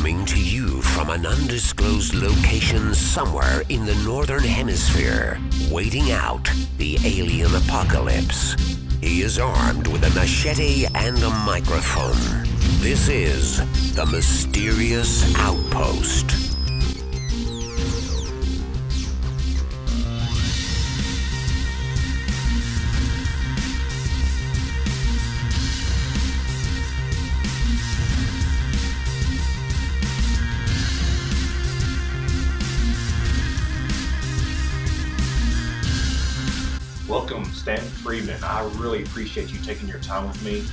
Coming to you from an undisclosed location somewhere in the northern hemisphere, waiting out the alien apocalypse. He is armed with a machete and a microphone. This is the Mysterious Outpost. Welcome, Stanton Friedman. I really appreciate you taking your time with me.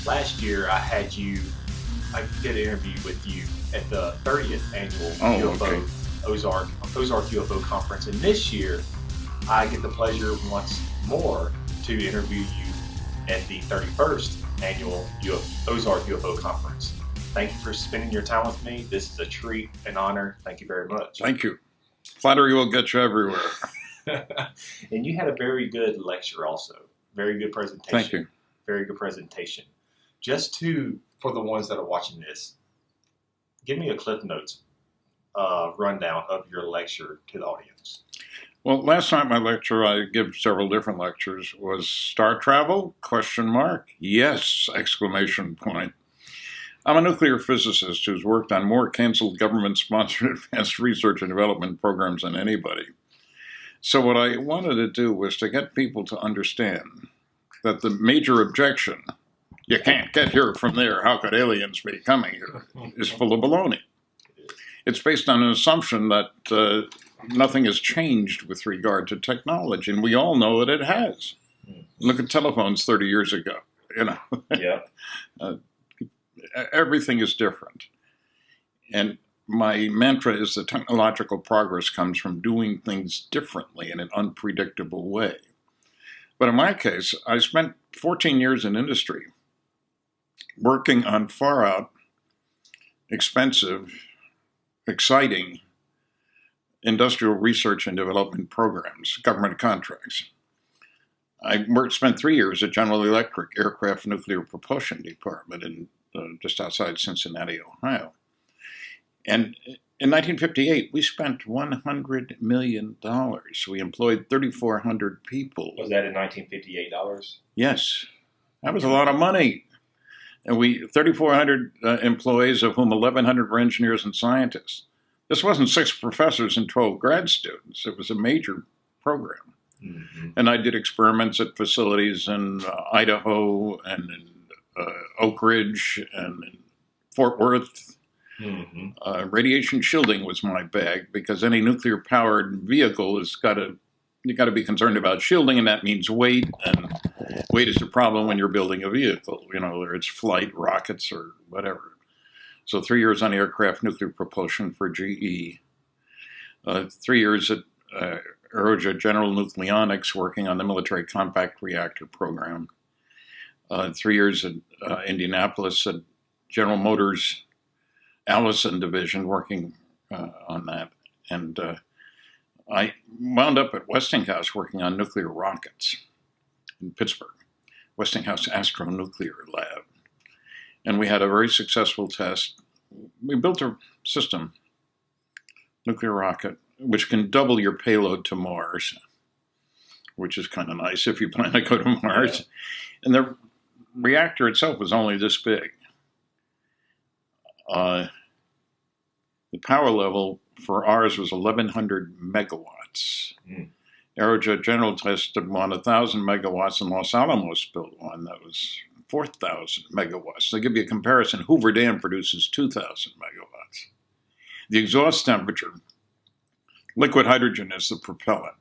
Last year, I did an interview with you at the 30th annual Ozark UFO Conference, and this year, I get the pleasure once more to interview you at the 31st annual Ozark UFO Conference. Thank you for spending your time with me. This is a treat and honor. Thank you very much. Thank you. Flattery will get you everywhere. And you had a very good lecture also. Very good presentation. Thank you. Very good presentation. For the ones that are watching this, give me a Cliff Notes rundown of your lecture to the audience. Well, last time I lecture, I give several different lectures, was star travel? ? Yes! ! I'm a nuclear physicist who's worked on more canceled government-sponsored advanced research and development programs than anybody. So what I wanted to do was to get people to understand that the major objection, you can't get here from there, how could aliens be coming here, is full of baloney. It's based on an assumption that nothing has changed with regard to technology, and we all know that it has. Look at telephones 30 years ago, Yeah. Everything is different. And my mantra is that technological progress comes from doing things differently in an unpredictable way. But in my case, I spent 14 years in industry working on far out, expensive, exciting industrial research and development programs, government contracts. I spent 3 years at General Electric Aircraft Nuclear Propulsion Department in just outside Cincinnati, Ohio. And in 1958, we spent $100 million. We employed 3,400 people. Was that in 1958 dollars? Yes. That was a lot of money. And 3,400 employees, of whom 1,100 were engineers and scientists. This wasn't 6 professors and 12 grad students. It was a major program. Mm-hmm. And I did experiments at facilities in Idaho and in Oak Ridge and in Fort Worth. Mm-hmm. Radiation shielding was my bag, because any nuclear-powered vehicle you got to be concerned about shielding, and that means weight, and weight is a problem when you're building a vehicle, whether it's flight, rockets, or whatever. So 3 years on aircraft nuclear propulsion for GE, 3 years at Aerojet General Nucleonics working on the military compact reactor program, 3 years at Indianapolis at General Motors Allison division working on that. And I wound up at Westinghouse working on nuclear rockets in Pittsburgh, Westinghouse Astronuclear Lab. And we had a very successful test. We built a system, nuclear rocket, which can double your payload to Mars, which is kind of nice if you plan to go to Mars. Yeah. And the reactor itself was only this big. The power level for ours was 1,100 megawatts. Aerojet General tested one 1,000 megawatts, and Los Alamos built one that was 4,000 megawatts. To give you a comparison, Hoover Dam produces 2,000 megawatts. The exhaust temperature, liquid hydrogen is the propellant.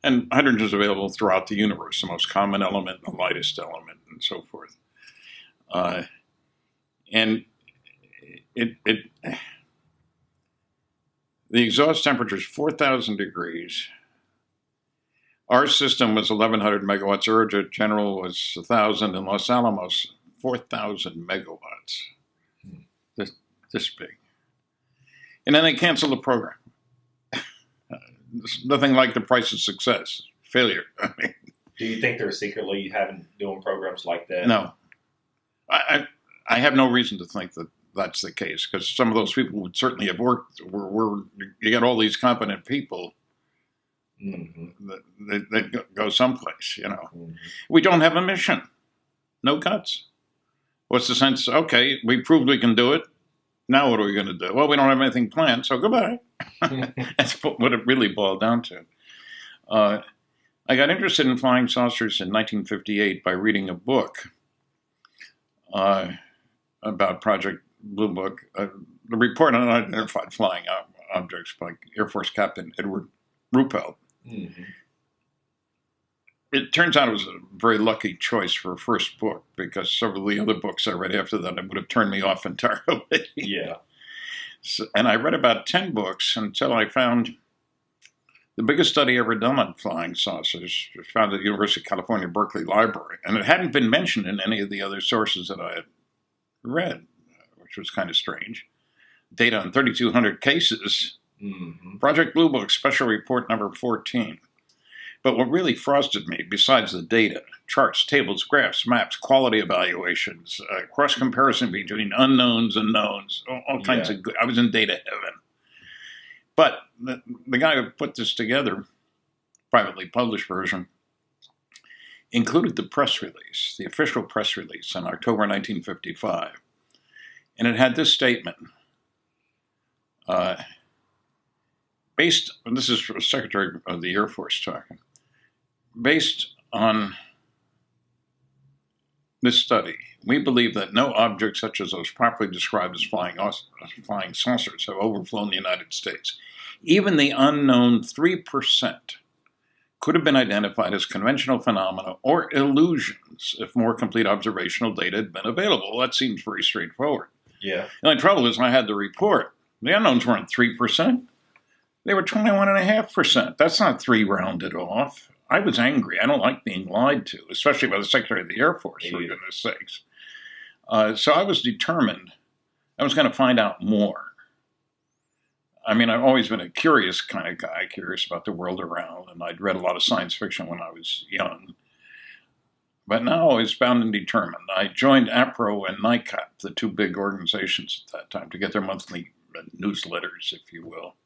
And hydrogen is available throughout the universe, the most common element, the lightest element, and so forth. The exhaust temperature is 4,000 degrees. Our system was 1,100 megawatts. Aerojet General was 1,000, and Los Alamos 4,000 megawatts. This big. And then they canceled the program. Nothing like the price of success. Failure. Do you think they're secretly doing programs like that? No. I have no reason to think that that's the case, because some of those people would certainly have worked. You get all these competent people that go someplace, We don't have a mission. No guts. What's the sense? Okay, we proved we can do it. Now what are we going to do? Well, we don't have anything planned, so goodbye. That's what it really boiled down to. I got interested in flying saucers in 1958 by reading a book about Project Blue Book, the report on unidentified flying objects by Air Force Captain Edward Ruppelt. It turns out it was a very lucky choice for a first book, because several of the other books I read after that would have turned me off entirely. Yeah. So, and I read about 10 books until I found the biggest study ever done on flying saucers, found at the University of California, Berkeley Library. And it hadn't been mentioned in any of the other sources that I had read, which was kind of strange. Data on 3,200 cases. Project Blue Book, Special Report number 14. But what really frosted me, besides the data, charts, tables, graphs, maps, quality evaluations, cross-comparison between unknowns and knowns, all kinds of good. I was in data heaven. But the guy who put this together, privately published version, included the press release, the official press release in October 1955. And it had this statement. This is from the Secretary of the Air Force talking, based on this study, we believe that no object such as those properly described as flying saucers have overflown the United States. Even the unknown 3% could have been identified as conventional phenomena or illusions if more complete observational data had been available. That seems very straightforward. Yeah. The only trouble is I had the report. The unknowns weren't 3%. They were 21.5%. That's not 3 rounded off. I was angry. I don't like being lied to, especially by the Secretary of the Air Force, for goodness sakes. So I was determined I was going to find out more. I mean, I've always been a curious kind of guy, curious about the world around, and I'd read a lot of science fiction when I was young. But now I was bound and determined. I joined APRO and NICAP, the 2 big organizations at that time, to get their monthly newsletters, if you will.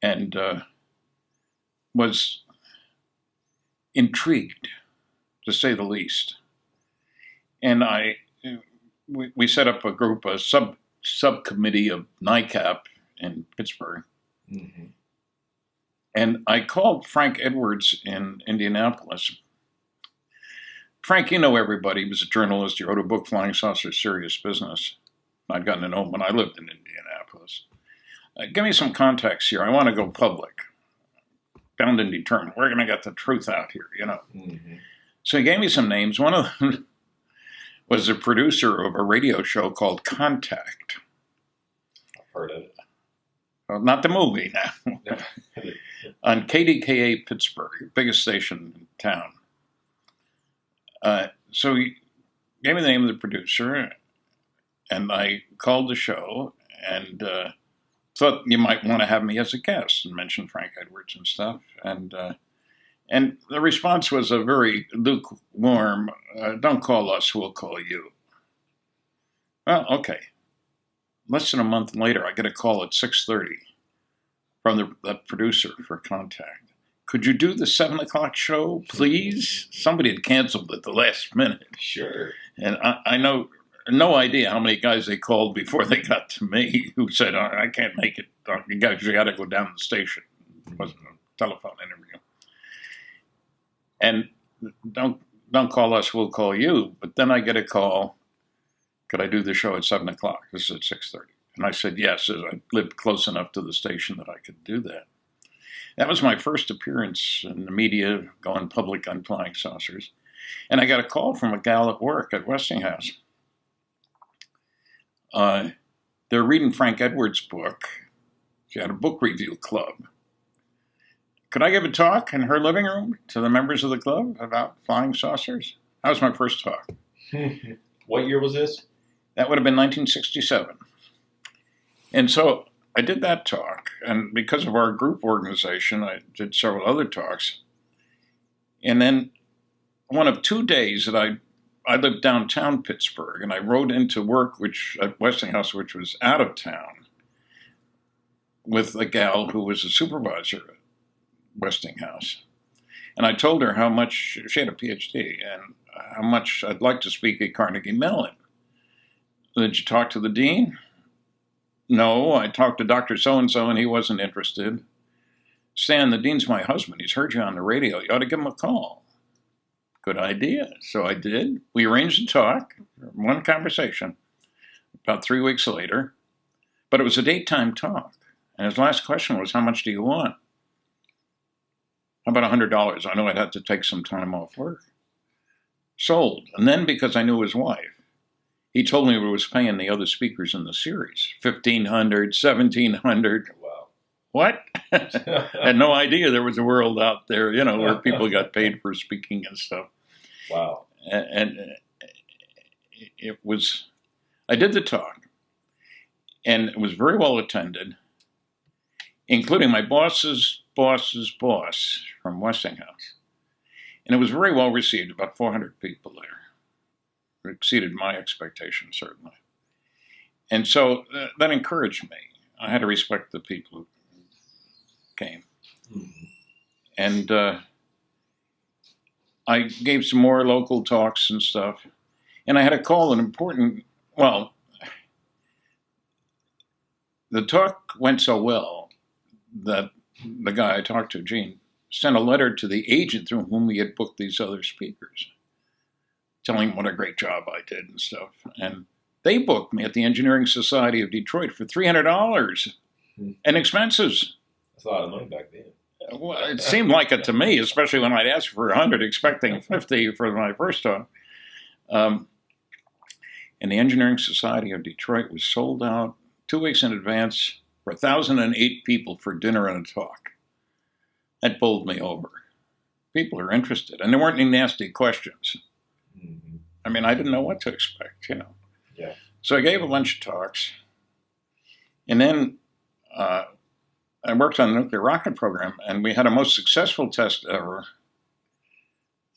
And was intrigued, to say the least. And we set up a group, a subcommittee of NICAP in Pittsburgh. And I called Frank Edwards in Indianapolis. Frank, you know everybody. He was a journalist. He wrote a book, Flying Saucers, Serious Business. I'd gotten to know him when I lived in Indianapolis. Give me some context here. I want to go public. Bound and determined. We're going to get the truth out here, So he gave me some names. One of them was the producer of a radio show called Contact. I've heard of it. Well, not the movie now. On KDKA Pittsburgh, biggest station in town. So he gave me the name of the producer, and I called the show, and thought you might want to have me as a guest, and mention Frank Edwards and stuff. And the response was a very lukewarm, don't call us, we'll call you. Well, okay. Less than a month later, I get a call at 6:30 from that producer for Contact. Could you do the 7 o'clock show, please? Somebody had canceled at the last minute. Sure. And I know no idea how many guys they called before they got to me who said, I can't make it. You got to go down to the station. It wasn't a telephone interview. And don't call us, we'll call you. But then I get a call, could I do the show at 7 o'clock? This is at 6:30. And I said yes, as I lived close enough to the station that I could do that. That was my first appearance in the media, going public on flying saucers. And I got a call from a gal at work at Westinghouse. They're reading Frank Edwards' book. She had a book review club. Could I give a talk in her living room to the members of the club about flying saucers? That was my first talk. What year was this? That would have been 1967. And so I did that talk, and because of our group organization, I did several other talks. And then one of 2 days that I I lived downtown Pittsburgh, and I rode into work, at Westinghouse, which was out of town, with a gal who was a supervisor at Westinghouse. And I told her how much, she had a PhD, and how much I'd like to speak at Carnegie Mellon. Did you talk to the dean? No, I talked to Dr. So-and-so, and he wasn't interested. Stan, the dean's my husband. He's heard you on the radio. You ought to give him a call. Good idea. So I did. We arranged to talk, one conversation, about 3 weeks later. But it was a daytime talk. And his last question was, how much do you want? How about $100? I know I'd have to take some time off work. Sold. And then, because I knew his wife, he told me we was paying the other speakers in the series. $1,500, $1,700. Wow. What? I had no idea there was a world out there, where people got paid for speaking and stuff. Wow. And it was, I did the talk, and it was very well attended, including my boss's boss's boss from Westinghouse. And it was very well received, about 400 people there. It exceeded my expectations, certainly. And so that encouraged me. I had to respect the people who came. Mm-hmm. And I gave some more local talks and stuff. And I had to call an important, the talk went so well that the guy I talked to, Gene, sent a letter to the agent through whom we had booked these other speakers, telling him what a great job I did and stuff. And they booked me at the Engineering Society of Detroit for $300 and expenses. That's a lot of money back then. Well, it seemed like it to me, especially when I'd asked for 100, expecting 50 for my first talk. And the Engineering Society of Detroit was sold out 2 weeks in advance for 1,008 people for dinner and a talk. That bowled me over. People are interested, and there weren't any nasty questions. Mm-hmm. I mean, I didn't know what to expect, Yeah. So I gave a bunch of talks, and then I worked on the nuclear rocket program, and we had a most successful test ever.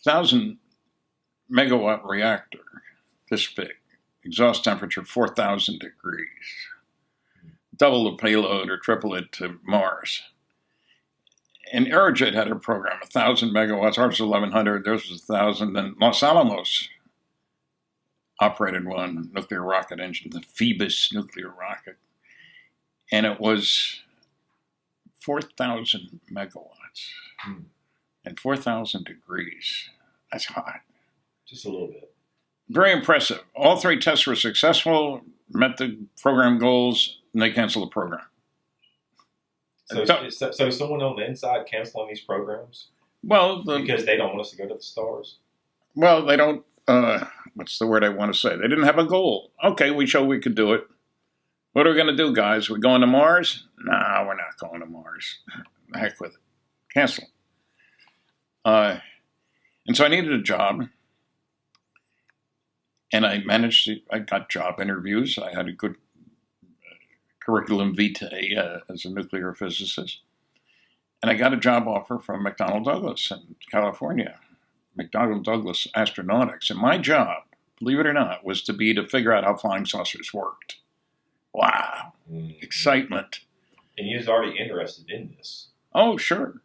1,000 megawatt reactor, this big, exhaust temperature 4,000 degrees, double the payload or triple it to Mars. And Aerojet had a program, 1,000 megawatts, ours was 1,100, theirs was 1,000. Then Los Alamos operated one nuclear rocket engine, the Phoebus nuclear rocket. And it was 4,000 megawatts and 4,000 degrees. That's hot. Just a little bit. Very impressive. All three tests were successful, met the program goals, and they canceled the program. So someone on the inside canceling these programs? Well, because they don't want us to go to the stars? Well, they don't, what's the word I want to say? They didn't have a goal. Okay, we showed we could do it. What are we going to do, guys? We're going to Mars? Nah, we're not going to Mars. Heck with it. Cancel. And so I needed a job. And I got job interviews. I had a good curriculum vitae as a nuclear physicist. And I got a job offer from McDonnell Douglas in California, McDonnell Douglas Astronautics. And my job, believe it or not, was to figure out how flying saucers worked. Wow. Mm-hmm. Excitement. And you was already interested in this. Oh, sure.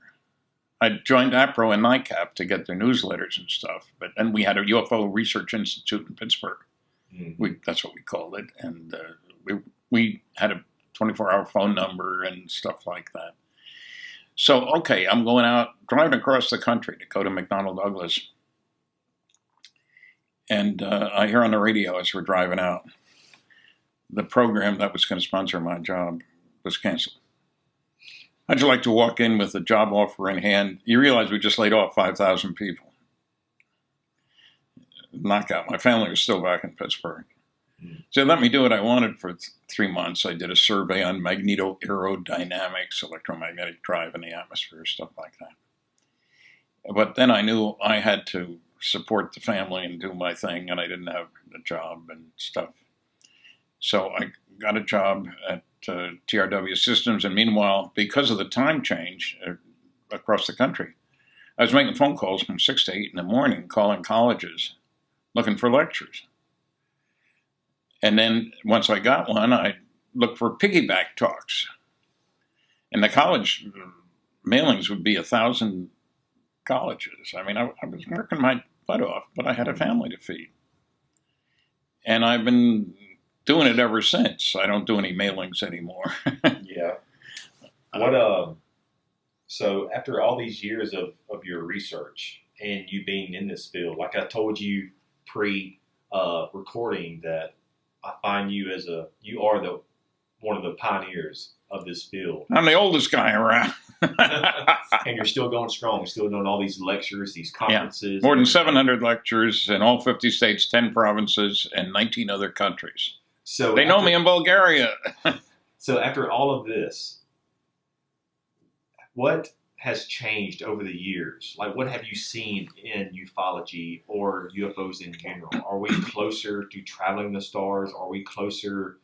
I joined APRO and NICAP to get their newsletters and stuff. But then we had a UFO Research Institute in Pittsburgh. Mm-hmm. That's what we called it. And we had a 24-hour phone number and stuff like that. So, okay, I'm going out, driving across the country to go to McDonnell Douglas. And I hear on the radio as we're driving out, the program that was going to sponsor my job was canceled. How'd you like to walk in with a job offer in hand? You realize we just laid off 5,000 people. Knockout. My family was still back in Pittsburgh. So they let me do what I wanted for 3 months. I did a survey on magnetoaerodynamics, electromagnetic drive in the atmosphere, stuff like that. But then I knew I had to support the family and do my thing, and I didn't have a job and stuff. So I got a job at TRW Systems, and meanwhile, because of the time change across the country, I was making phone calls from 6 to 8 in the morning, calling colleges, looking for lectures. And then once I got one, I looked for piggyback talks. And the college mailings would be 1,000 colleges. I mean, I was working my butt off, but I had a family to feed. And I've been doing it ever since. I don't do any mailings anymore. Yeah. So after all these years of your research and you being in this field, like I told you pre-recording that I find you you are one of the pioneers of this field. I'm the oldest guy around. And you're still going strong. You're still doing all these lectures, these conferences. Yeah. More than 700 lectures in all 50 states, 10 provinces, and 19 other countries. So they know me in Bulgaria. So after all of this, what has changed over the years? Like, what have you seen in ufology or UFOs in general? Are we closer to traveling the stars? Are we closer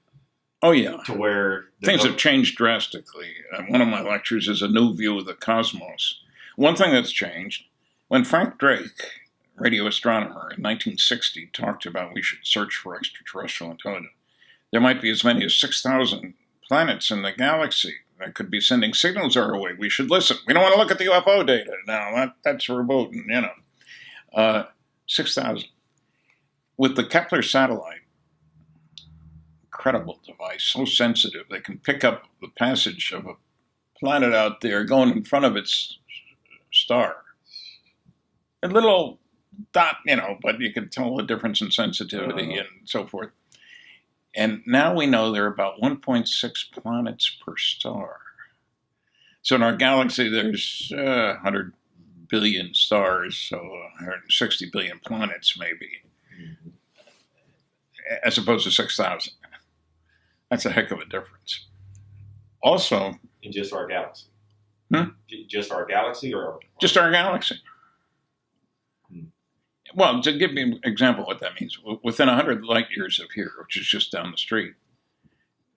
to where... Things have changed drastically. One of my lectures is a new view of the cosmos. One thing that's changed, when Frank Drake, radio astronomer, in 1960 talked about we should search for extraterrestrial intelligence, there might be as many as 6,000 planets in the galaxy that could be sending signals our way. We should listen. We don't want to look at the UFO data now. That's verboten, 6,000. With the Kepler satellite, incredible device, so sensitive, they can pick up the passage of a planet out there going in front of its star. A little dot, but you can tell the difference in sensitivity and so forth. And now we know there are about 1.6 planets per star. So in our galaxy, there's 100 billion stars, so 160 billion planets maybe, as opposed to 6,000. That's a heck of a difference. Also... in just our galaxy? Just our galaxy or... Just our galaxy. Well, to give you an example of what that means, within 100 light years of here, which is just down the street,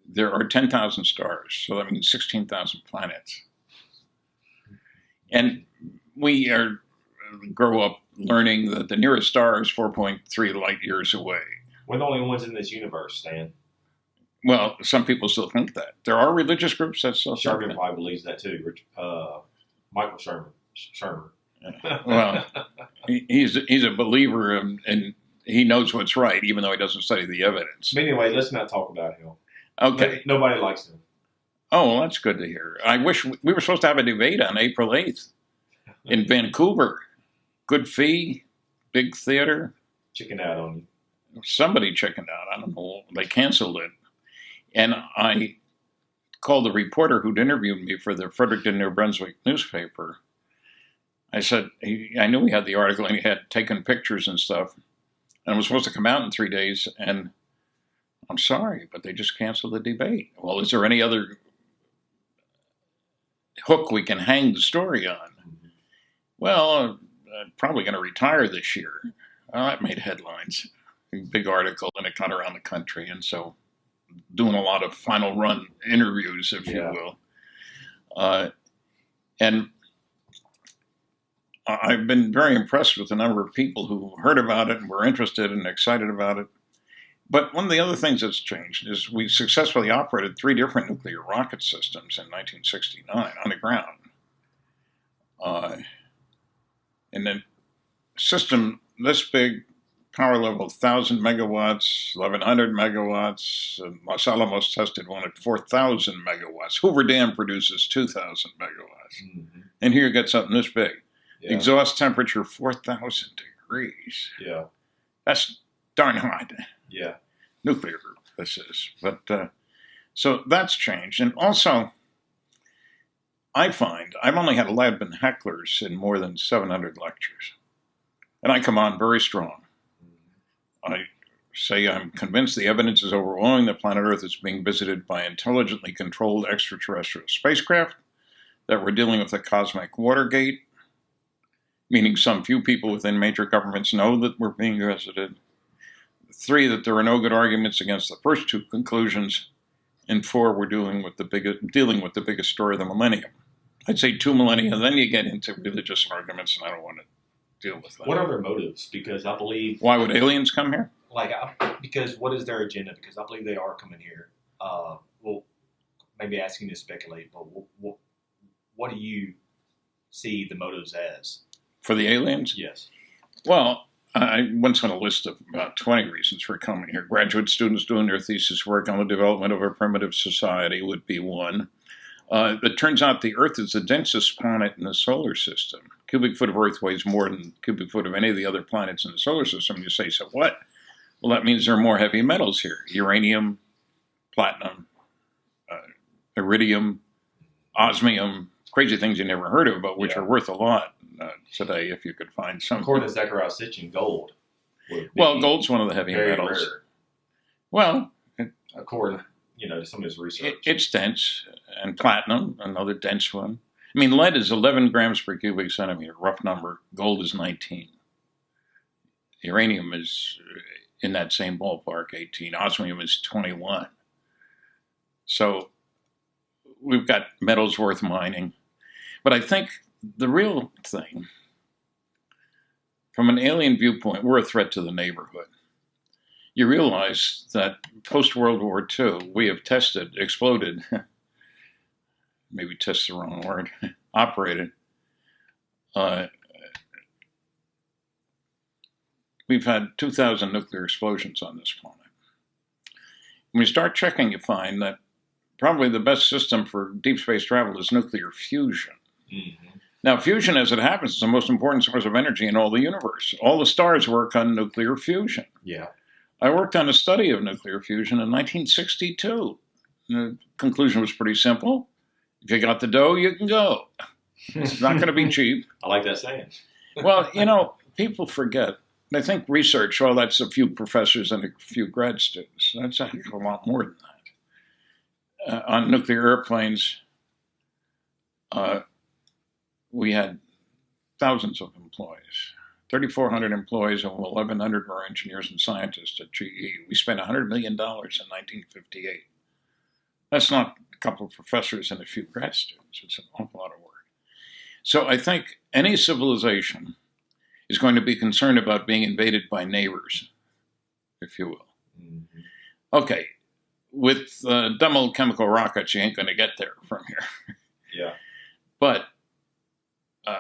there are 10,000 stars. So that means 16,000 planets. And we grow up learning that the nearest star is 4.3 light years away. We're the only ones in this universe, Stan. Well, some people still think that. There are religious groups that still think that. Sherman probably believes that too. Michael Sherman. Well, he's a believer and he knows what's right, even though he doesn't study the evidence. But anyway, let's not talk about him. Okay. Nobody likes him. Oh, well, that's good to hear. I wish we were supposed to have a debate on April 8th in Vancouver. Good fee, big theater. Chickened out on you. Somebody chickened out. I don't know. They canceled it. And I called the reporter who'd interviewed me for the Fredericton, New Brunswick newspaper. I said, I knew he had the article and he had taken pictures and stuff. And it was supposed to come out in 3 days. And I'm sorry, but they just canceled the debate. Well, is there any other hook we can hang the story on? Well, I'm probably going to retire this year. Well, that made headlines. A big article, and it got around the country. And so doing a lot of final run interviews, if you will. And I've been very impressed with the number of people who heard about it and were interested and excited about it. But one of the other things that's changed is we successfully operated 3 different nuclear rocket systems in 1969 on the ground. And then system this big, power level 1,000 megawatts, 1,100 megawatts. And Los Alamos tested one at 4,000 megawatts. Hoover Dam produces 2,000 megawatts. Mm-hmm. And here you get something this big. Yeah. Exhaust temperature 4,000 degrees. Yeah. That's darn hot. Yeah. Nuclear, this is. But so that's changed. And also, I find I've only had 11 hecklers in more than 700 lectures. And I come on very strong. I say I'm convinced the evidence is overwhelming that planet Earth is being visited by intelligently controlled extraterrestrial spacecraft, that we're dealing with a cosmic Watergate, meaning some few people within major governments know that we're being visited. 3, that there are no good arguments against the first 2 conclusions. And 4, we're dealing with the biggest story of the millennium. I'd say 2 millennia, then you get into religious arguments, and I don't want to deal with that. What are their motives? Because I believe... Why would aliens come here? Because what is their agenda? Because I believe they are coming here. Well, maybe asking you to speculate, but what do you see the motives as? For the aliens? Yes. Well, I once had a list of about 20 reasons for coming here. Graduate students doing their thesis work on the development of a primitive society would be one. It turns out the Earth is the densest planet in the solar system. Cubic foot of Earth weighs more than cubic foot of any of the other planets in the solar system. You say, so what? Well, that means there are more heavy metals here. Uranium, platinum, iridium, osmium, crazy things you never heard of, but which are worth a lot today if you could find something. According to Zechariah Sitchin, gold. Well, gold's one of the heavy metals. Rare. Well, according to some of his research. It's dense, and platinum, another dense one. I mean, lead is 11 grams per cubic centimeter, rough number. Gold is 19. Uranium is in that same ballpark, 18. Osmium is 21. So we've got metals worth mining. But I think the real thing, from an alien viewpoint, we're a threat to the neighborhood. You realize that post-World War II, we have exploded, maybe test the wrong word, operated. We've had 2,000 nuclear explosions on this planet. When you start checking, you find that probably the best system for deep space travel is nuclear fusion. Mm-hmm. Now, fusion, as it happens, is the most important source of energy in all the universe. All the stars work on nuclear fusion. Yeah. I worked on a study of nuclear fusion in 1962. The conclusion was pretty simple. If you got the dough, you can go. It's not going to be cheap. I like that saying. Well, people forget. They think research, that's a few professors and a few grad students. That's a heck of a lot more than that. On nuclear airplanes, we had thousands of employees. 3,400 employees, and 1,100 were engineers and scientists at GE. We spent $100 million in 1958. That's not a couple of professors and a few grad students. It's an awful lot of work. So I think any civilization is going to be concerned about being invaded by neighbors, if you will. Mm-hmm. Okay, with dumb old chemical rockets, you ain't going to get there from here. Yeah. But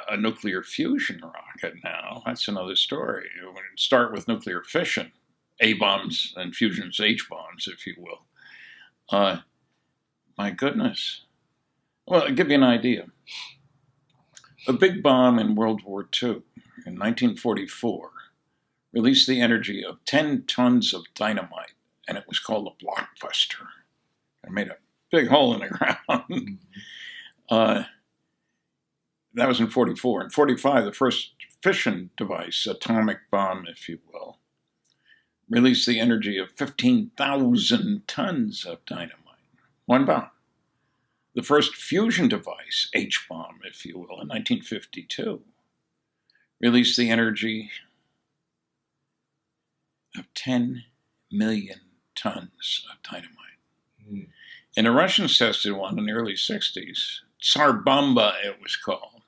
a nuclear fusion rocket now, that's another story. We're going to start with nuclear fission, A-bombs and fusion's H-bombs, if you will. My goodness. Well, I'll give you an idea. A big bomb in World War II in 1944 released the energy of 10 tons of dynamite, and it was called a blockbuster. It made a big hole in the ground. That was in 44. In 45, the first fission device, atomic bomb, if you will, released the energy of 15,000 tons of dynamite. One bomb. The first fusion device, H-bomb, if you will, in 1952, released the energy of 10 million tons of dynamite. Mm. And the Russians tested one in the early 60s, Tsar Bomba it was called,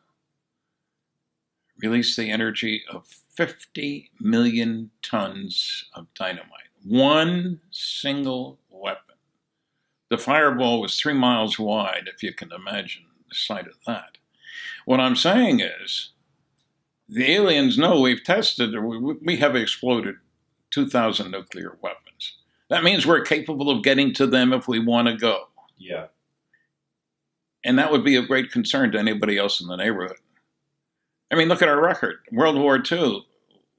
released the energy of 50 million tons of dynamite. One single weapon. The fireball was 3 miles wide, if you can imagine the sight of that. What I'm saying is, the aliens know we've tested, we have exploded 2,000 nuclear weapons. That means we're capable of getting to them if we want to go. Yeah. And that would be of great concern to anybody else in the neighborhood. I mean, look at our record. World War II,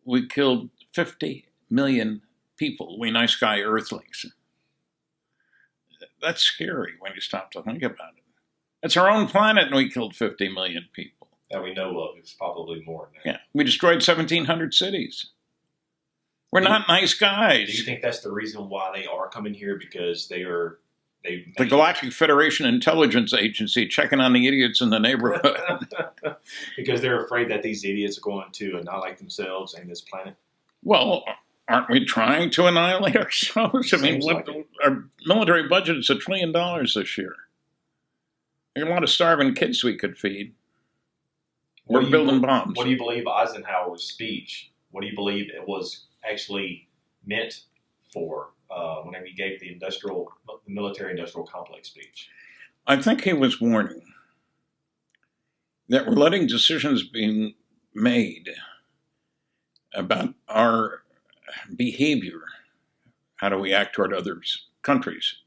we killed 50 million people, we nice guy earthlings. That's scary when you stop to think about it. It's our own planet and we killed 50 million people. That we know of. It's probably more now. Yeah, we destroyed 1,700 cities. We're not nice guys. Do you think that's the reason why they are coming here? Because the Galactic Federation Intelligence Agency checking on the idiots in the neighborhood. Because they're afraid that these idiots are going to annihilate themselves and this planet? Well, aren't we trying to annihilate ourselves? I mean, our military budget is $1 trillion this year. There are a lot of starving kids we could feed. We're building bombs. What do you believe Eisenhower's speech, what do you believe it was actually meant for whenever he gave the military-industrial complex speech? I think he was warning that we're letting decisions be made about our behavior. How do we act toward others, countries?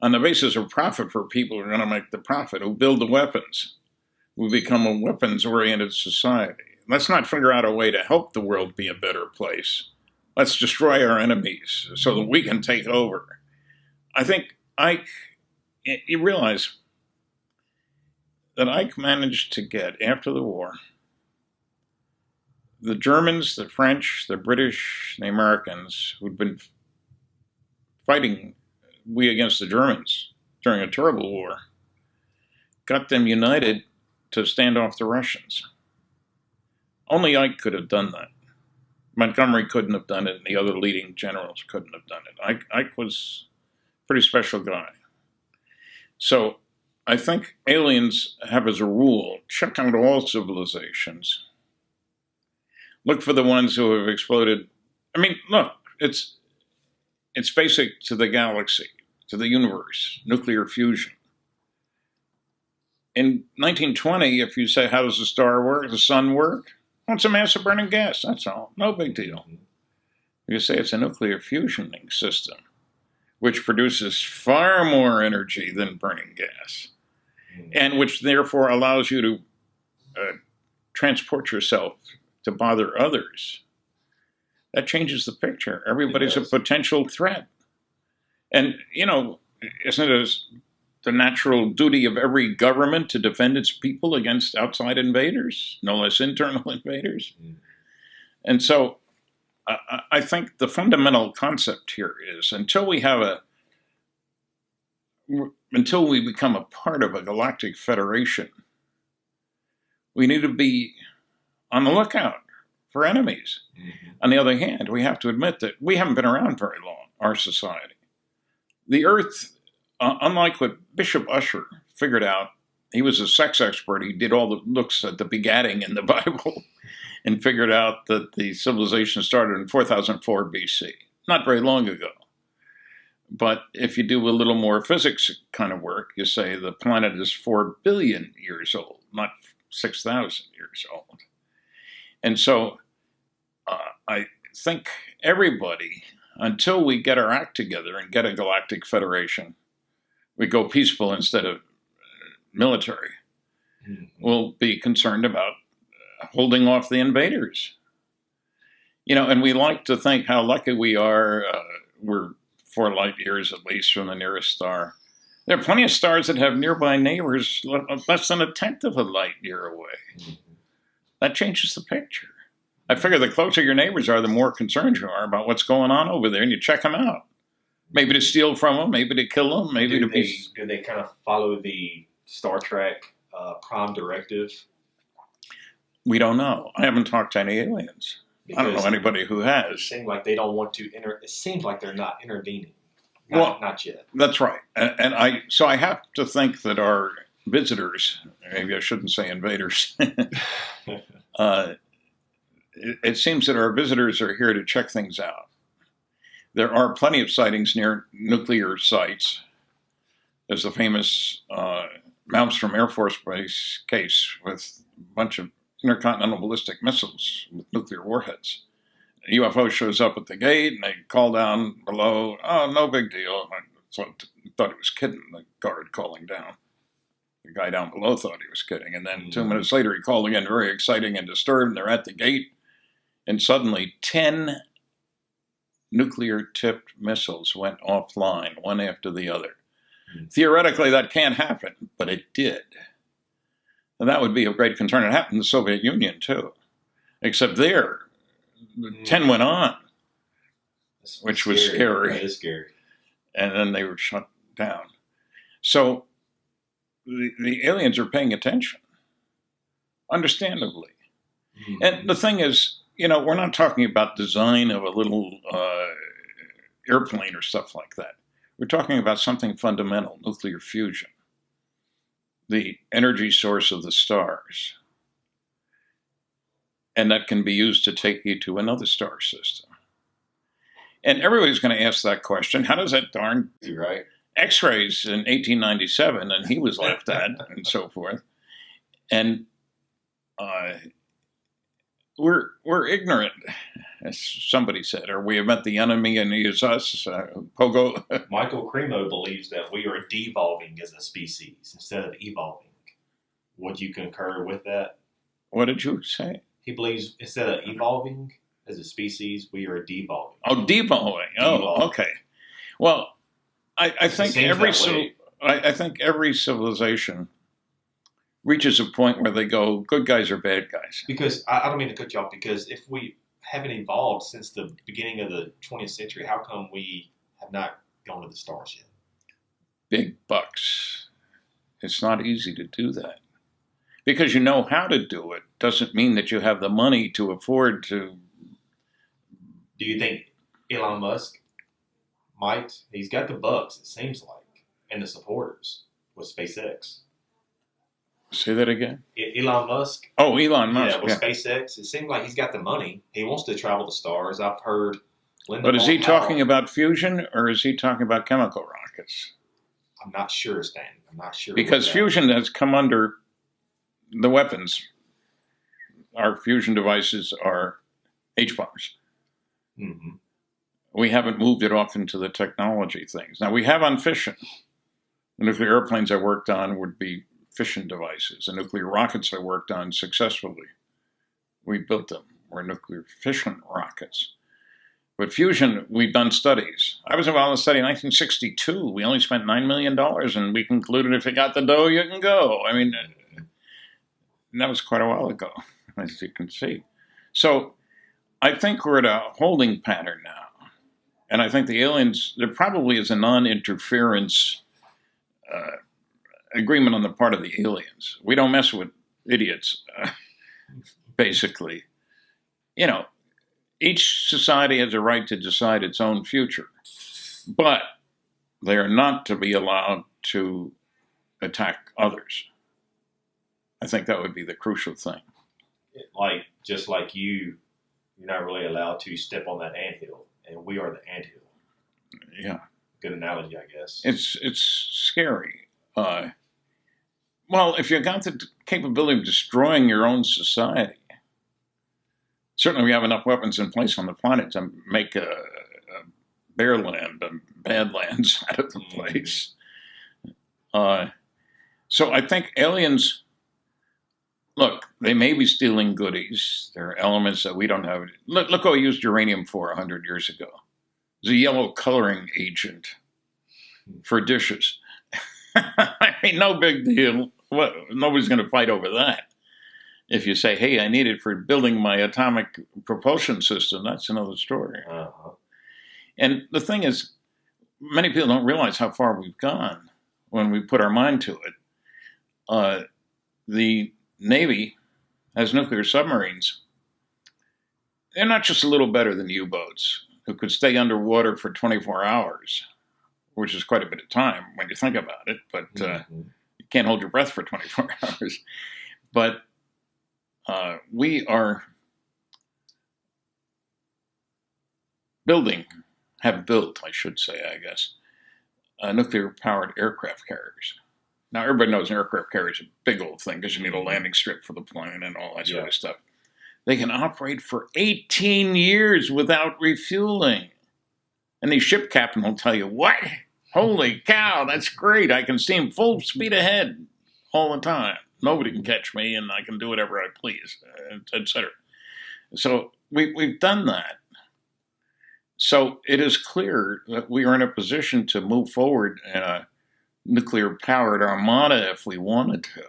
On the basis of profit for people who are going to make the profit, who build the weapons. We become a weapons-oriented society. Let's not figure out a way to help the world be a better place. Let's destroy our enemies so that we can take over. I think you realize that Ike managed to get, after the war, the Germans, the French, the British, the Americans, who'd been fighting we against the Germans during a terrible war, got them united to stand off the Russians. Only Ike could have done that. Montgomery couldn't have done it, and the other leading generals couldn't have done it. Ike was a pretty special guy. So I think aliens have as a rule, check out all civilizations. Look for the ones who have exploded. I mean, look, it's basic to the galaxy, to the universe, nuclear fusion. In 1920, if you say, how does the star work, the sun work? Well, it's a mass of burning gas, that's all. No big deal. You say it's a nuclear fusioning system, which produces far more energy than burning gas, and which therefore allows you to transport yourself to bother others. That changes the picture. Everybody's a potential threat. And, isn't it the natural duty of every government to defend its people against outside invaders, no less internal invaders? And so I think the fundamental concept here is until we become a part of a galactic federation, we need to be on the lookout for enemies. On the other hand, we have to admit that we haven't been around very long, our society. The Earth, unlike what Bishop Ussher figured out, he was a sex expert. He did all the looks at the begatting in the Bible and figured out that the civilization started in 4004 BC, not very long ago. But if you do a little more physics kind of work, you say the planet is 4 billion years old, not 6,000 years old. And so I think everybody, until we get our act together and get a galactic federation, we go peaceful instead of military, we'll be concerned about holding off the invaders. And we like to think how lucky we are. We're 4 light years at least from the nearest star. There are plenty of stars that have nearby neighbors less than 1/10 of a light year away. That changes the picture. I figure the closer your neighbors are, the more concerned you are about what's going on over there, and you check them out. Maybe to steal from them, maybe to kill them, maybe to be... Do they kind of follow the Star Trek Prime Directive? We don't know. I haven't talked to any aliens. I don't know anybody who has. It seems like they don't want to It seems like they're not intervening. Not yet. That's right. And I have to think that our visitors, maybe I shouldn't say invaders, it seems that our visitors are here to check things out. There are plenty of sightings near nuclear sites. There's the famous Malmstrom Air Force Base case with a bunch of intercontinental ballistic missiles with nuclear warheads. A UFO shows up at the gate, and they call down below, oh, no big deal. I thought he was kidding, the guard calling down. The guy down below thought he was kidding. And then 2 minutes later, he called again, very exciting and disturbed, and they're at the gate. And suddenly, 10 nuclear-tipped missiles went offline, one after the other. Theoretically, that can't happen, but it did. And that would be of great concern. It happened in the Soviet Union, too. Except there, 10 went on, which was scary. That is scary. And then they were shut down. So the aliens are paying attention, understandably. And the thing is, we're not talking about design of a little airplane or stuff like that. We're talking about something fundamental, nuclear fusion, the energy source of the stars. and that can be used to take you to another star system. And everybody's going to ask that question. How does that darn right? X-rays in 1897, and he was laughed at, and so forth. And we're ignorant, as somebody said, or we have met the enemy and he is us. Pogo. Michael Cremo believes that we are devolving as a species instead of evolving. Would you concur with that? What did you say? He believes instead of evolving as a species, we are devolving. Oh, devolving. Oh, okay. Well, I think I think every civilization reaches a point where they go, good guys or bad guys. Because I don't mean to cut you off. Because if we haven't evolved since the beginning of the 20th century, how come we have not gone to the stars yet? Big bucks. It's not easy to do that. Because you know how to do it doesn't mean that you have the money to afford to. Do you think Elon Musk might? He's got the bucks, it seems like, and the supporters with SpaceX. Say that again? Elon Musk. Oh, Elon Musk. Yeah, with SpaceX. It seems like he's got the money. He wants to travel the stars. I've heard Linda. But is he talking about fusion or is he talking about chemical rockets? I'm not sure, Stan. I'm not sure. Because fusion has come under the weapons. Our fusion devices are H-bombs. Mm-hmm. We haven't moved it off into the technology things. Now, we have on fission. The nuclear airplanes I worked on would be fission devices. The nuclear rockets I worked on successfully, we built them, were nuclear fission rockets. But fusion, we've done studies. I was involved in a study in 1962. We only spent $9 million, and we concluded if you got the dough, you can go. I mean, and that was quite a while ago, as you can see. So I think we're at a holding pattern now. And I think the aliens, there probably is a non-interference agreement on the part of the aliens. We don't mess with idiots, basically. You know, each society has a right to decide its own future. But they are not to be allowed to attack others. I think that would be the crucial thing. Just like you're not really allowed to step on that anthill. And we are the anthill. Yeah. Good analogy, I guess. It's scary. Well, if you got the capability of destroying your own society, certainly we have enough weapons in place on the planet to make a bare land and badlands out of the place. So I think aliens, look, they may be stealing goodies. There are elements that we don't have. Look what we used uranium for 100 years ago. It was a yellow coloring agent for dishes. I mean, no big deal. Nobody's going to fight over that. If you say, hey, I need it for building my atomic propulsion system, that's another story. Uh-huh. And the thing is, many people don't realize how far we've gone when we put our mind to it. The Navy has nuclear submarines. They're not just a little better than U-boats who could stay underwater for 24 hours, which is quite a bit of time when you think about it, but you can't hold your breath for 24 hours. But we are have built, I should say, I guess, nuclear-powered aircraft carriers. Now, everybody knows an aircraft carrier is a big old thing because you need a landing strip for the plane and all that sort of stuff. They can operate for 18 years without refueling. And the ship captain will tell you, what? Holy cow, that's great. I can steam full speed ahead all the time. Nobody can catch me, and I can do whatever I please, etc. So we've done that. So it is clear that we are in a position to move forward in a nuclear-powered armada if we wanted to.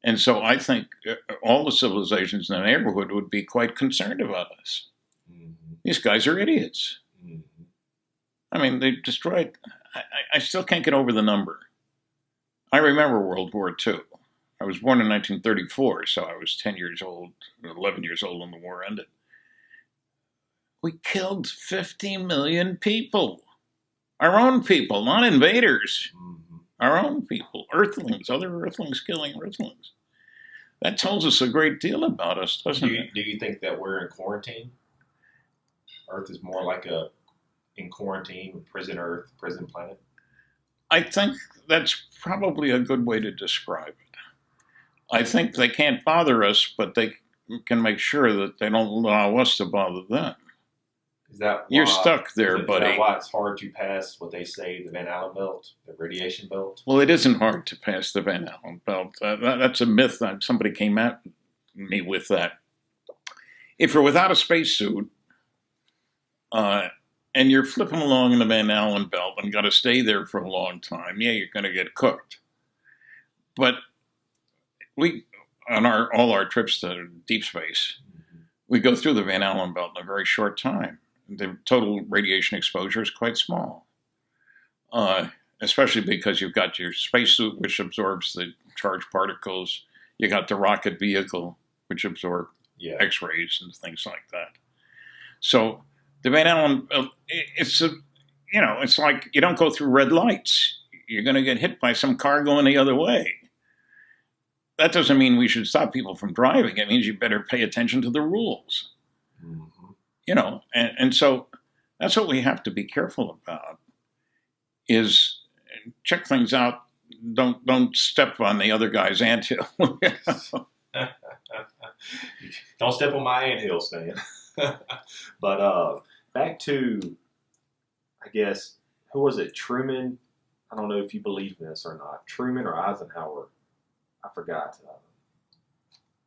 And so I think all the civilizations in the neighborhood would be quite concerned about us. Mm-hmm. These guys are idiots. Mm-hmm. I mean, they destroyed... I still can't get over the number. I remember World War II. I was born in 1934, so I was 10 years old, 11 years old when the war ended. We killed 50 million people. Our own people, not invaders. Mm-hmm. Our own people, Earthlings, other Earthlings killing Earthlings. That tells us a great deal about us, doesn't it? Do you think that we're in quarantine? Earth is more like in quarantine, prison Earth, prison planet? I think that's probably a good way to describe it. I think they can't bother us, but they can make sure that they don't allow us to bother them. Is that why, you're stuck there, buddy? Is that why it's hard to pass what they say, the Van Allen belt, the radiation belt? Well, it isn't hard to pass the Van Allen belt. That's a myth. Somebody came at me with that. If you're without a spacesuit and you're flipping along in the Van Allen belt and got to stay there for a long time, yeah, you're going to get cooked. But we, on all our trips to deep space, we go through the Van Allen belt in a very short time. The total radiation exposure is quite small, especially because you've got your spacesuit, which absorbs the charged particles. You got the rocket vehicle, which absorbs X-rays and things like that. So the Van Allen, it's like you don't go through red lights. You're going to get hit by some car going the other way. That doesn't mean we should stop people from driving. It means you better pay attention to the rules. Mm-hmm. And so that's what we have to be careful about, is check things out. Don't step on the other guy's anthill. Don't step on my anthill, Stan. But back to, I guess, who was it? Truman? I don't know if you believe in this or not. Truman or Eisenhower? I forgot.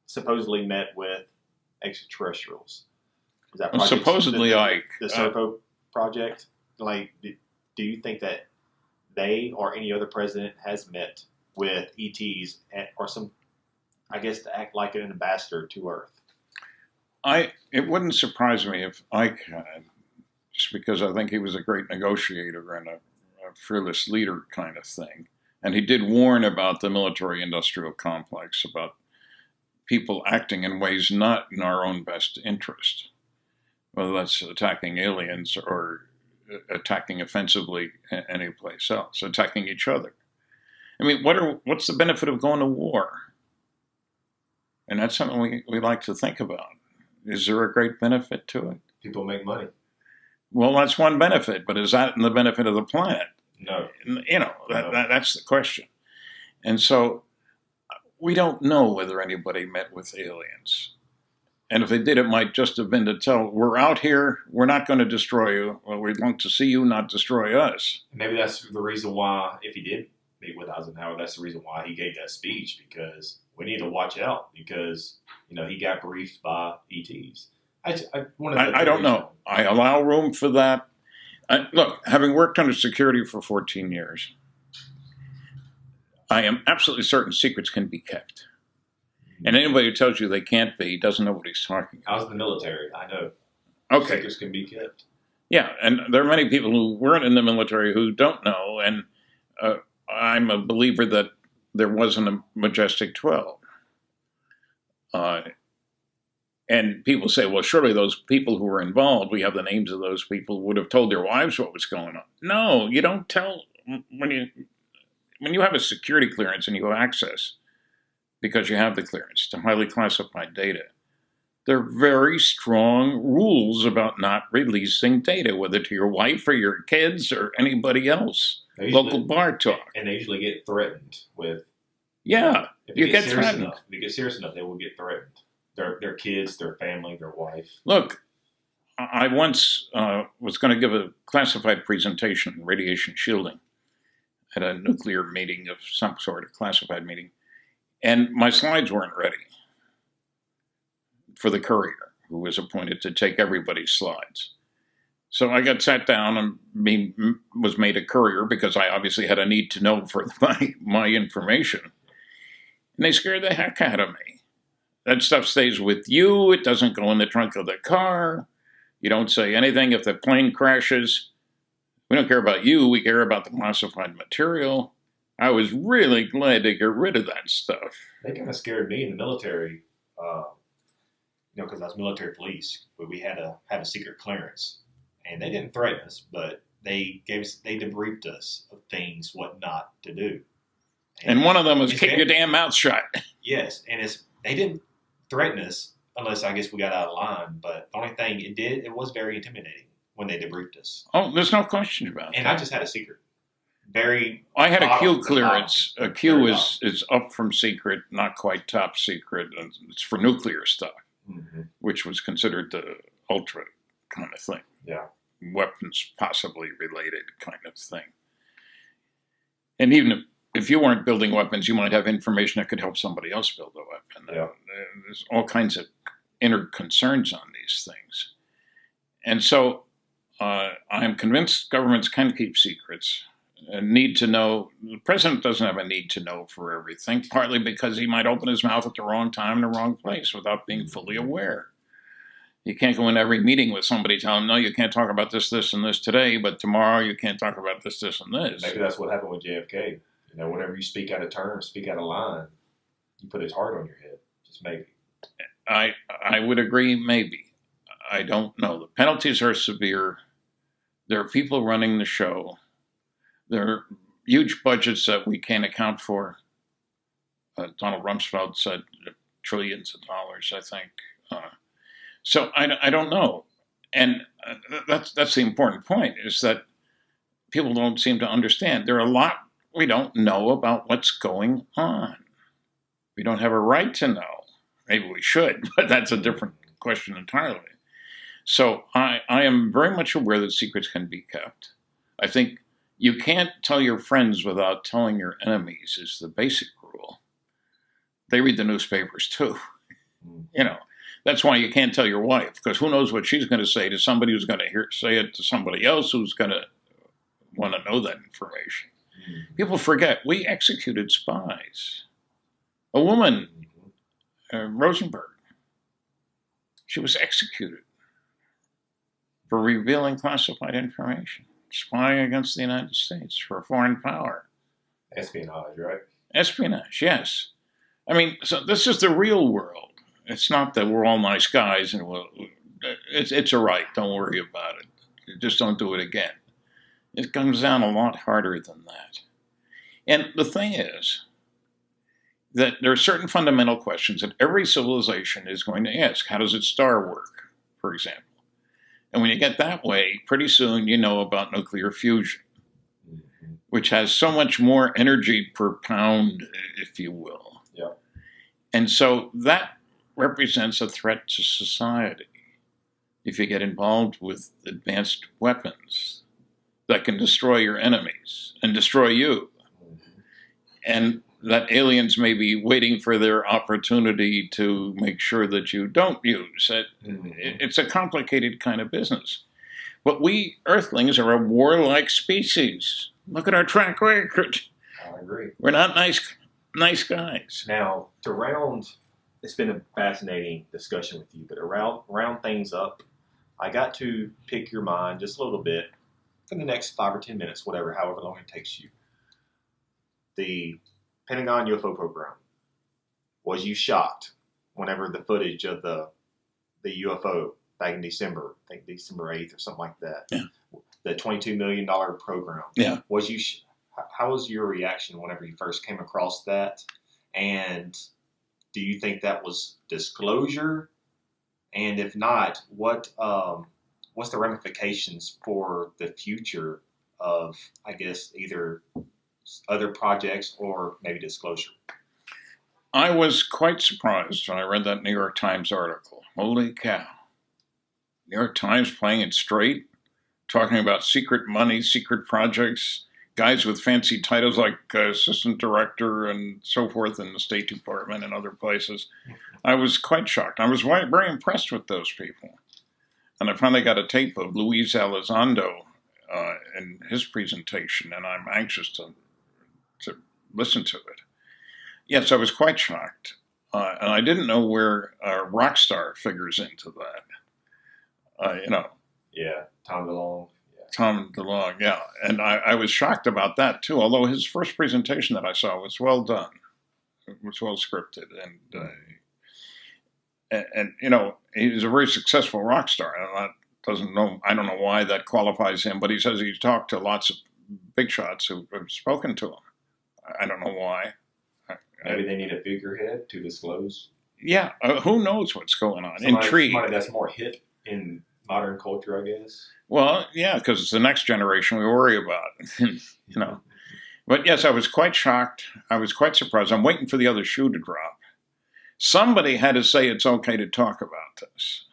Supposedly met with extraterrestrials. Is that project, supposedly the Serpo project? Like, do you think that they or any other president has met with ETs or some, I guess, to act like an ambassador to Earth? It wouldn't surprise me if Ike had, just because I think he was a great negotiator and a fearless leader kind of thing. And he did warn about the military-industrial complex, about people acting in ways not in our own best interest, whether that's attacking aliens or attacking offensively any place else, attacking each other. I mean, what's the benefit of going to war? And that's something we like to think about. Is there a great benefit to it? People make money. Well, that's one benefit, but is that in the benefit of the planet? No. That's the question. And so we don't know whether anybody met with aliens. And if they did, it might just have been to tell, we're out here, we're not going to destroy you. Well, we'd like to see you not destroy us. Maybe that's the reason why, if he did meet with Eisenhower, that's the reason why he gave that speech, because we need to watch out, because, he got briefed by ETs. I don't know. I allow room for that. Look, having worked under security for 14 years, I am absolutely certain secrets can be kept. And anybody who tells you they can't be doesn't know what he's talking about. How's the military? I know. Okay. Secrets can be kept. Yeah, and there are many people who weren't in the military who don't know, and I'm a believer that there wasn't a Majestic 12. And people say, well, surely those people who were involved, we have the names of those people, would have told their wives what was going on. No, you don't tell. When you have a security clearance and you have access, because you have the clearance to highly classified data, there are very strong rules about not releasing data, whether to your wife or your kids or anybody else. Local bar talk. And they usually get threatened with. Yeah, you get threatened. If you get serious enough, they will get threatened. Their kids, their family, their wife. Look, I once was going to give a classified presentation on radiation shielding at a nuclear meeting of some sort, a classified meeting, and my slides weren't ready for the courier, who was appointed to take everybody's slides. So I got sat down and was made a courier because I obviously had a need to know for my information. And they scared the heck out of me. That stuff stays with you. It doesn't go in the trunk of the car. You don't say anything if the plane crashes. We don't care about you. We care about the classified material. I was really glad to get rid of that stuff. They kind of scared me in the military, because I was military police, but we had to have a secret clearance. And they didn't threaten us, but they debriefed us of things, what not to do. And one of them was keep your damn mouth shut. Yes, and they didn't threaten us unless I guess we got out of line. But the only thing it was very intimidating when they debriefed us. Oh, there's no question about it. And I just had a secret. I had a Q clearance. A Q is up from secret, not quite top secret. And it's for nuclear stuff, which was considered the ultra kind of thing. Yeah. Weapons possibly related kind of thing. And even if you weren't building weapons, you might have information that could help somebody else build a weapon. Yeah. There's all kinds of inner concerns on these things. And so I'm convinced governments can keep secrets. Need to know. The president doesn't have a need to know for everything, partly because he might open his mouth at the wrong time in the wrong place without being fully aware. You can't go in every meeting with somebody telling them, no, you can't talk about this, this, and this today, but tomorrow you can't talk about this, this, and this. Maybe that's what happened with JFK. You know, whenever you speak out of turn, speak out of line, you put his heart on your head. Just maybe. I would agree, maybe. I don't know. The penalties are severe. There are people running the show. There are huge budgets that we can't account for. Donald Rumsfeld said trillions of dollars, I think. So I don't know. And that's the important point, is that people don't seem to understand. There are a lot we don't know about what's going on. We don't have a right to know. Maybe we should, but that's a different question entirely. So I am very much aware that secrets can be kept. I think you can't tell your friends without telling your enemies is the basic rule. They read the newspapers too. You know, that's why you can't tell your wife, because who knows what she's going to say to somebody who's going to say it to somebody else who's going to want to know that information. People forget, we executed spies. A woman, Rosenberg, she was executed for revealing classified information, spying against the United States for a foreign power. Espionage, right? Espionage, yes. I mean, so this is the real world. It's not that we're all nice guys and it's all right. Don't worry about it. Just don't do it again. It comes down a lot harder than that. And the thing is that there are certain fundamental questions that every civilization is going to ask. How does its star work, for example? And when you get that way, pretty soon you know about nuclear fusion, which has so much more energy per pound, if you will. Yeah. And so that represents a threat to society if you get involved with advanced weapons that can destroy your enemies and destroy you. And that aliens may be waiting for their opportunity to make sure that you don't use it. It's a complicated kind of business. But we Earthlings are a warlike species. Look at our track record. I agree. We're not nice guys. Now, it's been a fascinating discussion with you, but to round things up, I got to pick your mind just a little bit for the next 5 or 10 minutes, however long it takes you. The Pentagon UFO program. Was you shocked whenever the footage of the UFO back in December, I think December 8th or something like that, the $22 million program? Yeah. How was your reaction whenever you first came across that? And do you think that was disclosure? And if not, what's the ramifications for the future of, I guess, either other projects or maybe disclosure? I was quite surprised when I read that New York Times article. Holy cow. New York Times playing it straight, talking about secret money, secret projects, guys with fancy titles like assistant director and so forth in the State Department and other places. I was quite shocked. I was very impressed with those people. And I finally got a tape of Luis Elizondo in his presentation, and I'm anxious to listen to it. Yes, I was quite shocked. And I didn't know where Rockstar figures into that. Yeah, Tom DeLonge. Tom DeLonge, yeah. And I was shocked about that, too, although his first presentation that I saw was well done. It was well scripted. And he's a very successful rock star. I don't know why that qualifies him, but he says he's talked to lots of big shots who have spoken to him. I don't know why. Maybe they need a figurehead to disclose Yeah, who knows what's going on? Somebody Intrigue. that's more hip in modern culture, I guess. Well, yeah, because it's the next generation we worry about, But yes, I was quite shocked. I was quite surprised. I'm waiting for the other shoe to drop. Somebody had to say it's okay to talk about this.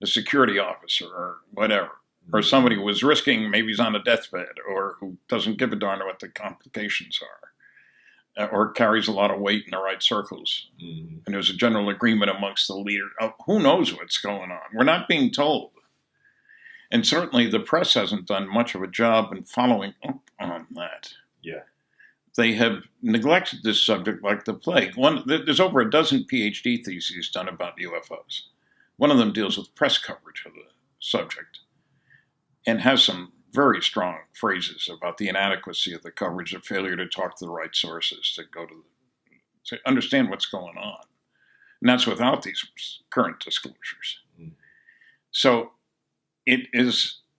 The security officer or whatever. Or somebody who was risking, maybe he's on a deathbed, or who doesn't give a darn what the complications are, or carries a lot of weight in the right circles. And there's a general agreement amongst the leaders. Who knows what's going on? We're not being told. And certainly the press hasn't done much of a job in following up on that. Yeah. They have neglected this subject like the plague. There's over a dozen PhD theses done about UFOs. One of them deals with press coverage of the subject and has some very strong phrases about the inadequacy of the coverage, the failure to talk to the right sources, to understand what's going on. And that's without these current disclosures. So it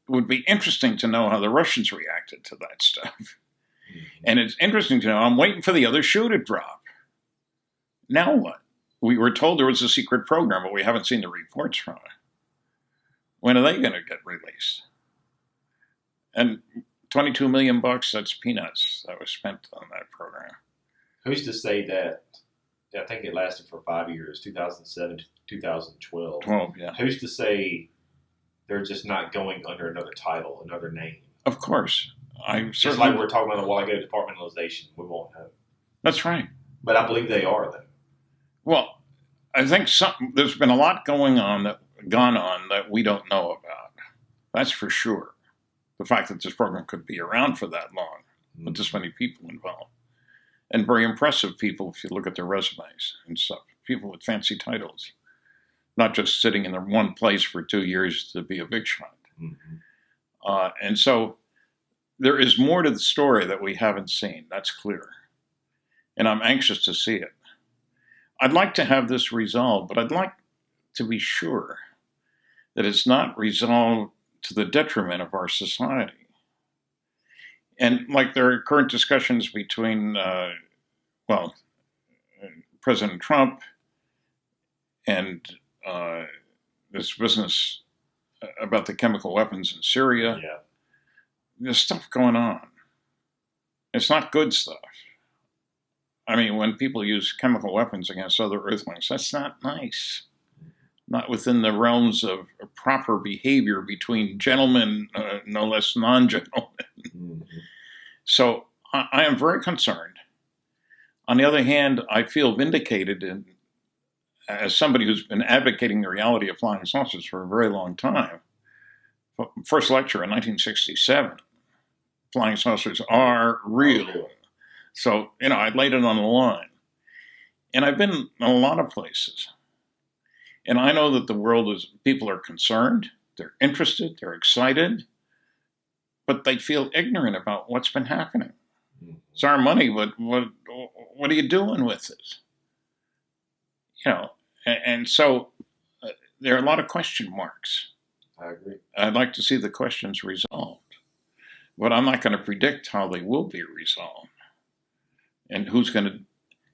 would be interesting to know how the Russians reacted to that stuff. And it's interesting to know, I'm waiting for the other shoe to drop. Now what? We were told there was a secret program, but we haven't seen the reports from it. When are they going to get released? And $22 million, that's peanuts that was spent on that program. Who's to say that? I think it lasted for 5 years, 2007 to 2012. 12, yeah. Who's to say they're just not going under another title, another name? Of course. Just like we were talking about a while ago, departmentalization. We won't know. That's right. But I believe they are, though. Well, I think there's been a lot gone on that we don't know about. That's for sure. The fact that this program could be around for that long, with this many people involved. And very impressive people if you look at their resumes and stuff. People with fancy titles. Not just sitting in their one place for 2 years to be a big shot. And so there is more to the story that we haven't seen. That's clear. And I'm anxious to see it. I'd like to have this resolved, but I'd like to be sure that it's not resolved to the detriment of our society. And like there are current discussions between, President Trump and this business about the chemical weapons in Syria. Yeah. There's stuff going on. It's not good stuff. I mean, when people use chemical weapons against other Earthlings, that's not nice. Not within the realms of proper behavior between gentlemen, no less non-gentlemen. So I am very concerned. On the other hand, I feel vindicated as somebody who's been advocating the reality of flying saucers for a very long time. First lecture in 1967. Flying saucers are real. So, I laid it on the line. And I've been in a lot of places. And I know that people are concerned, they're interested, they're excited, but they feel ignorant about what's been happening. It's our money, but what are you doing with it? And so there are a lot of question marks. I agree. I'd like to see the questions resolved, but I'm not going to predict how they will be resolved. And who's going to...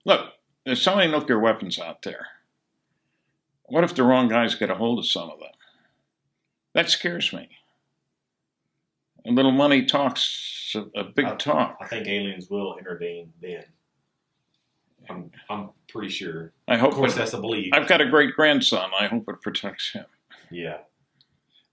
Look, there's so many nuclear weapons out there. What if the wrong guys get a hold of some of them? That scares me. A little money talks a big talk. I think aliens will intervene then. I'm pretty sure. I hope. Of course, that's a belief. I've got a great-grandson. I hope it protects him. Yeah.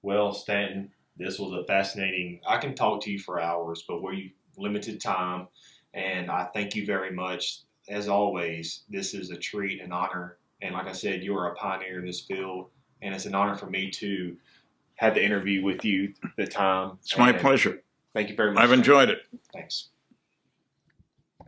Well, Stanton, this was a fascinating... I can talk to you for hours, but we're limited time. And I thank you very much. As always, this is a treat and honor. And like I said, you are a pioneer in this field. And it's an honor for me to have the interview with you, the time. It's my pleasure. Thank you very much. I've enjoyed it. Thanks.